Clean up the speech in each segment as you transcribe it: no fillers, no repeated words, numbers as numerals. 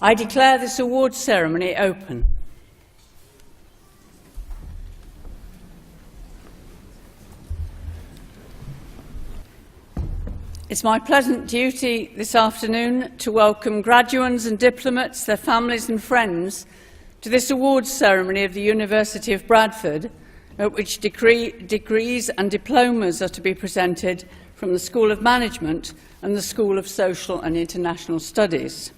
I declare this awards ceremony open. It's my pleasant duty this afternoon to welcome graduates and diplomats, their families and friends to this awards ceremony of the University of Bradford, at which degrees and diplomas are to be presented from the School of Management and the School of Social and International Studies.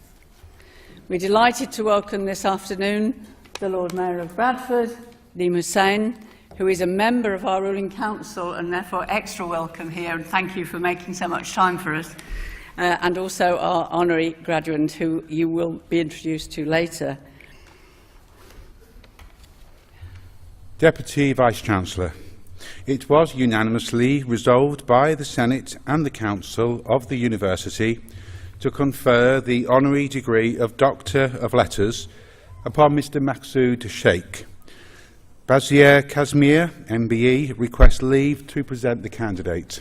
We're delighted to welcome this afternoon the Lord Mayor of Bradford, Naeem Hussain, who is a member of our ruling council and therefore extra welcome here, and thank you for making so much time for us, and also our honorary graduate who you will be introduced to later. Deputy Vice-Chancellor, it was unanimously resolved by the Senate and the Council of the University to confer the honorary degree of Doctor of Letters upon Mr. Maqsood Sheikh. Bazir Kazmir, MBE, requests leave to present the candidate.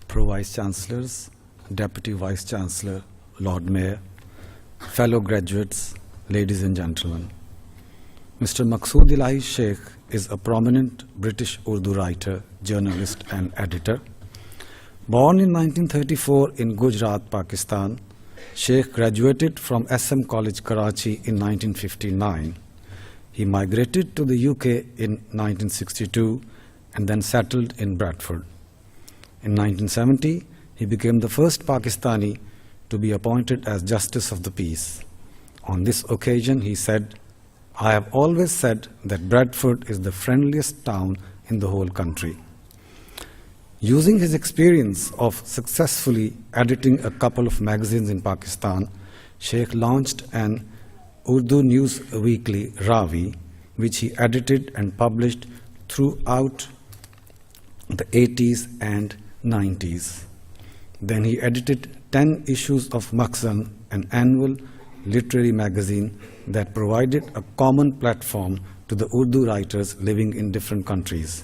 Pro Vice-Chancellors, Deputy Vice-Chancellor, Lord Mayor, fellow graduates, ladies and gentlemen. Mr. Maqsood Ellahie Sheikh is a prominent British Urdu writer, journalist and editor. Born in 1934 in Gujarat, Pakistan, Sheikh graduated from SM College, Karachi in 1959. He migrated to the UK in 1962 and then settled in Bradford. In 1970, he became the first Pakistani to be appointed as Justice of the Peace. On this occasion, he said, "I have always said that Bradford is the friendliest town in the whole country." Using his experience of successfully editing a couple of magazines in Pakistan, Sheikh launched an Urdu Newsweekly, Ravi, which he edited and published throughout the 80s and 90s. Then he edited 10 issues of Maqsood, an annual literary magazine that provided a common platform to the Urdu writers living in different countries.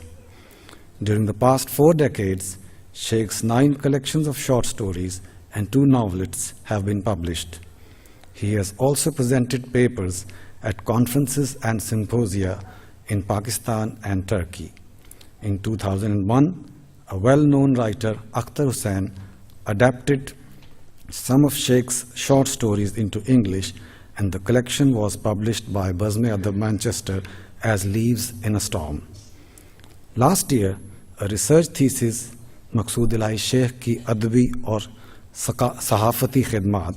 During the past 4 decades, Sheikh's 9 collections of short stories and 2 novelettes have been published. He has also presented papers at conferences and symposia in Pakistan and Turkey. In 2001, a well-known writer, Akhtar Hussain, adapted some of Sheikh's short stories into English, and the collection was published by Bazm-e-Adab Manchester as Leaves in a Storm. Last year, a research thesis, Maqsood Ellahie Sheikh ki Adabi aur Sahafati Khidmat,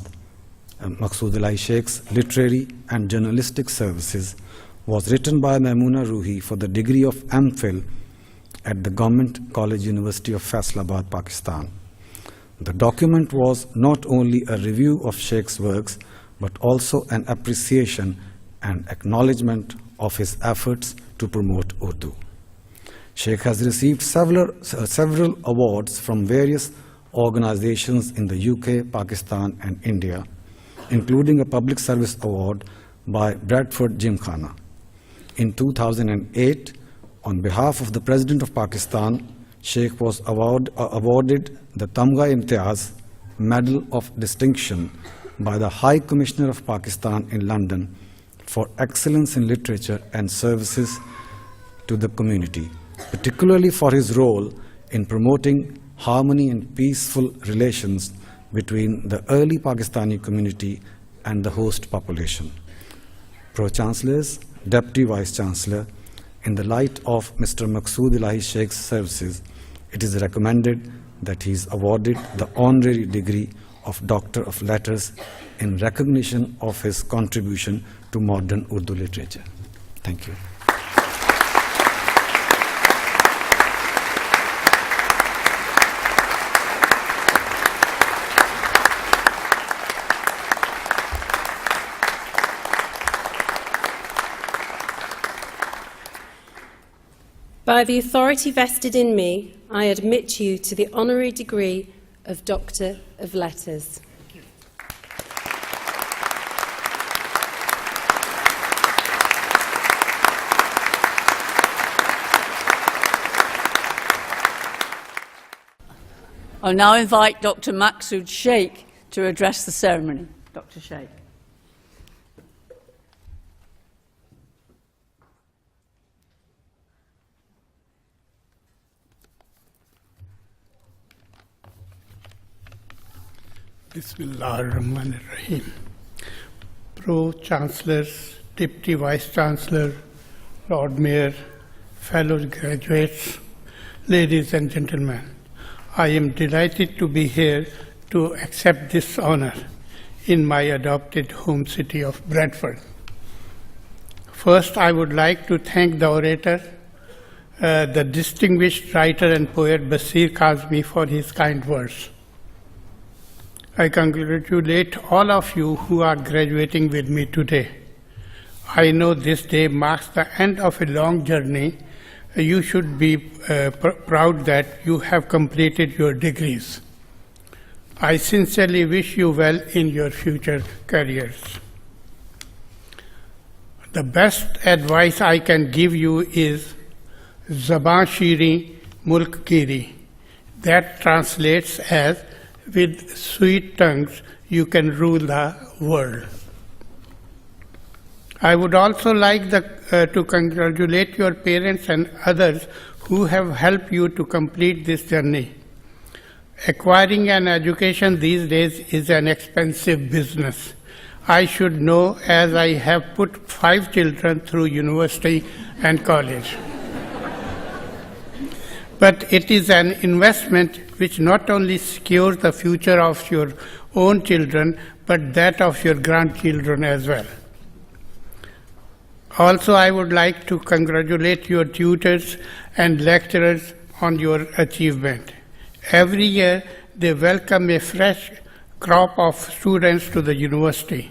Maqsood Ellahie Sheikh's literary and journalistic services, was written by Maimoona Ruhi for the degree of MPhil at the Government College University of Faisalabad, Pakistan. The document was not only a review of Sheikh's works, but also an appreciation and acknowledgement of his efforts to promote Urdu. Sheikh has received several awards from various organizations in the UK, Pakistan, and India, including a Public Service Award by Bradford Gymkhana. In 2008, on behalf of the President of Pakistan, Sheikh was awarded the Tamgha-I-Imtiaz Medal of Distinction by the High Commissioner of Pakistan in London for excellence in literature and services to the community, particularly for his role in promoting harmony and peaceful relations between the early Pakistani community and the host population. Pro-Chancellors, Deputy Vice-Chancellor, in the light of Mr. Maqsood Ellahie Sheikh's services, it is recommended that he is awarded the honorary degree of Doctor of Letters in recognition of his contribution to modern Urdu literature. Thank you. By the authority vested in me, I admit you to the honorary degree of Doctor of Letters. I'll now invite Dr. Maqsood Sheikh to address the ceremony. Dr. Sheikh. Bismillahir-Rahmanir-Rahim. Pro-Chancellors, Deputy Vice-Chancellor, Lord Mayor, fellow graduates, ladies and gentlemen, I am delighted to be here to accept this honor in my adopted home city of Bradford. First, I would like to thank the orator, the distinguished writer and poet Basir Kazmi for his kind words. I congratulate all of you who are graduating with me today. I know this day marks the end of a long journey. You should be proud that you have completed your degrees. I sincerely wish you well in your future careers. The best advice I can give you is Zaban Shiri Mulk Giri. That translates as, with sweet tongues, you can rule the world. I would also like to congratulate your parents and others who have helped you to complete this journey. Acquiring an education these days is an expensive business. I should know, as I have put 5 children through university and college. But it is an investment which not only secures the future of your own children, but that of your grandchildren as well. Also, I would like to congratulate your tutors and lecturers on your achievement. Every year, they welcome a fresh crop of students to the university.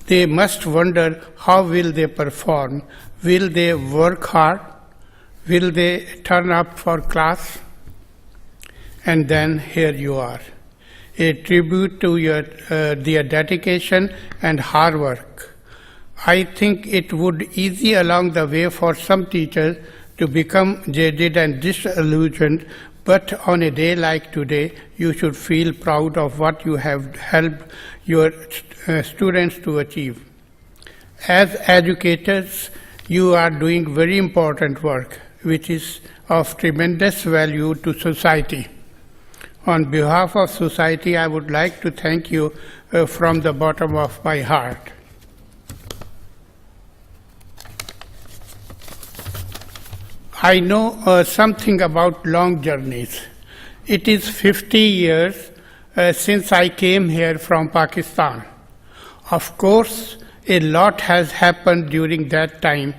They must wonder, how will they perform? Will they work hard? Will they turn up for class? And then here you are, a tribute to their dedication and hard work. I think it would ease along the way for some teachers to become jaded and disillusioned, but on a day like today, you should feel proud of what you have helped your students to achieve. As educators, you are doing very important work, which is of tremendous value to society. On behalf of society, I would like to thank you from the bottom of my heart. I know something about long journeys. It is 50 years since I came here from Pakistan. Of course, a lot has happened during that time.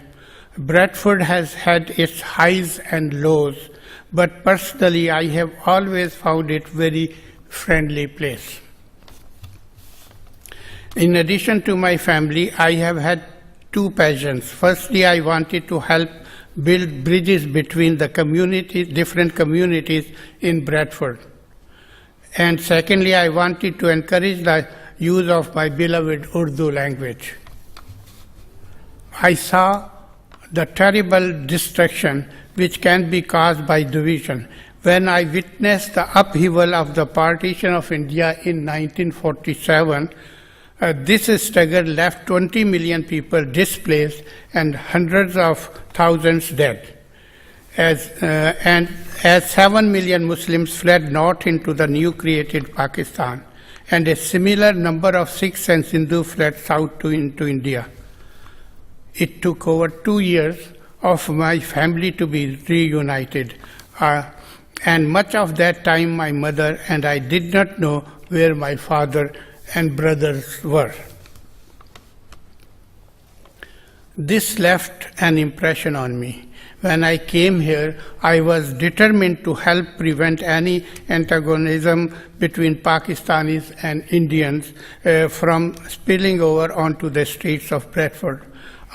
Bradford has had its highs and lows, but personally I have always found it a very friendly place. In addition to my family, I have had 2 passions. Firstly, I wanted to help build bridges between the communities, different communities in Bradford. And secondly, I wanted to encourage the use of my beloved Urdu language. I saw the terrible destruction which can be caused by division. When I witnessed the upheaval of the partition of India in 1947, this struggle left 20 million people displaced and hundreds of thousands dead. As 7 million Muslims fled north into the new created Pakistan, and a similar number of Sikhs and Sindhu fled south into India. It took over 2 years of my family to be reunited, and much of that time my mother and I did not know where my father and brothers were. This left an impression on me. When I came here, I was determined to help prevent any antagonism between Pakistanis and Indians from spilling over onto the streets of Bradford.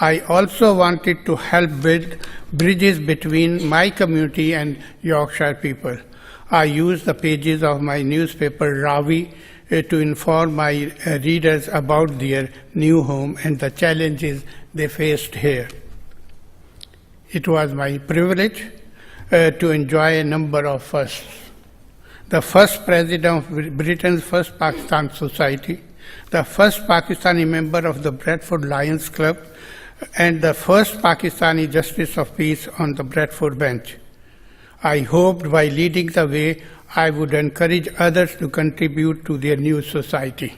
I also wanted to help build bridges between my community and Yorkshire people. I used the pages of my newspaper, Ravi, to inform my readers about their new home and the challenges they faced here. It was my privilege to enjoy a number of firsts. the first president of Britain's first Pakistan Society, the first Pakistani member of the Bradford Lions Club, and the first Pakistani Justice of Peace on the Bradford bench. I hoped by leading the way, I would encourage others to contribute to their new society.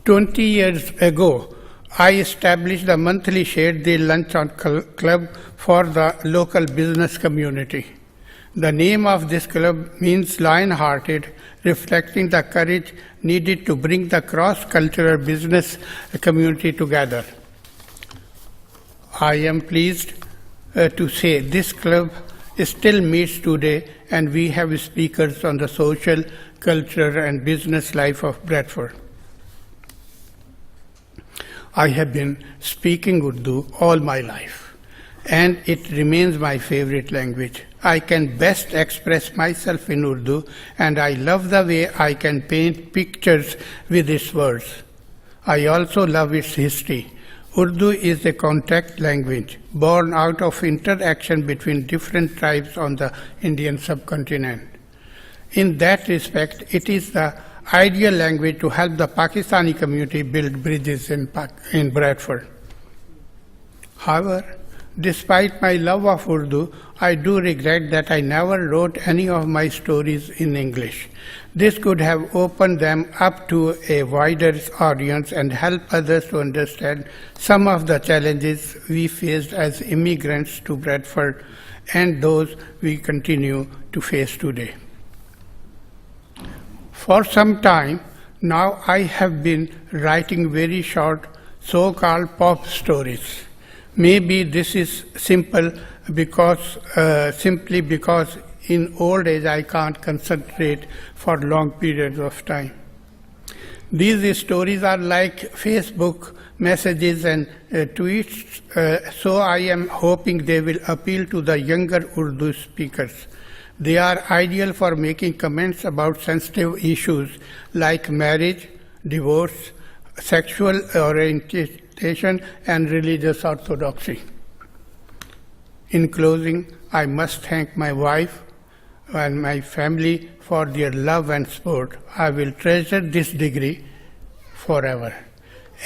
20 years ago, I established the monthly Shade Day Lunch on Club for the local business community. The name of this club means lion-hearted, reflecting the courage needed to bring the cross-cultural business community together. I am pleased to say this club still meets today, and we have speakers on the social, cultural, and business life of Bradford. I have been speaking Urdu all my life, and it remains my favorite language. I can best express myself in Urdu, and I love the way I can paint pictures with its words. I also love its history. Urdu is a contact language born out of interaction between different tribes on the Indian subcontinent. In that respect, it is the ideal language to help the Pakistani community build bridges in Bradford. However, despite my love of Urdu, I do regret that I never wrote any of my stories in English. This could have opened them up to a wider audience and helped others to understand some of the challenges we faced as immigrants to Bradford and those we continue to face today. For some time now, I have been writing very short, so-called pop stories. Maybe this is simply because in old age I can't concentrate for long periods of time. These stories are like Facebook messages and tweets, so I am hoping they will appeal to the younger Urdu speakers. They are ideal for making comments about sensitive issues like marriage, divorce, sexual orientation, and religious orthodoxy. In closing, I must thank my wife and my family for their love and support. I will treasure this degree forever,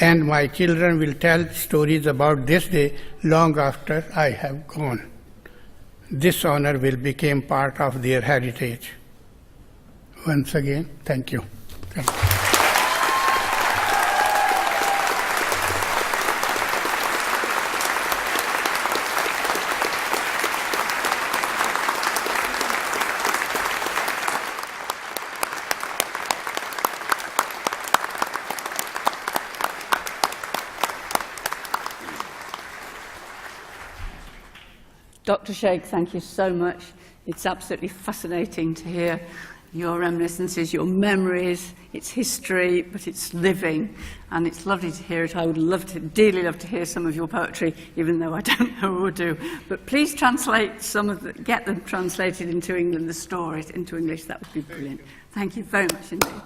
and my children will tell stories about this day long after I have gone. This honor will become part of their heritage. Once again, thank you. Thank you. Dr. Sheikh, thank you so much. It's absolutely fascinating to hear your reminiscences, your memories. It's history, but it's living, and it's lovely to hear it. I would love to, dearly love to hear some of your poetry, even though I don't know Urdu. But please translate some of the, get them translated into England, the stories into English. That would be brilliant. Thank you very much indeed.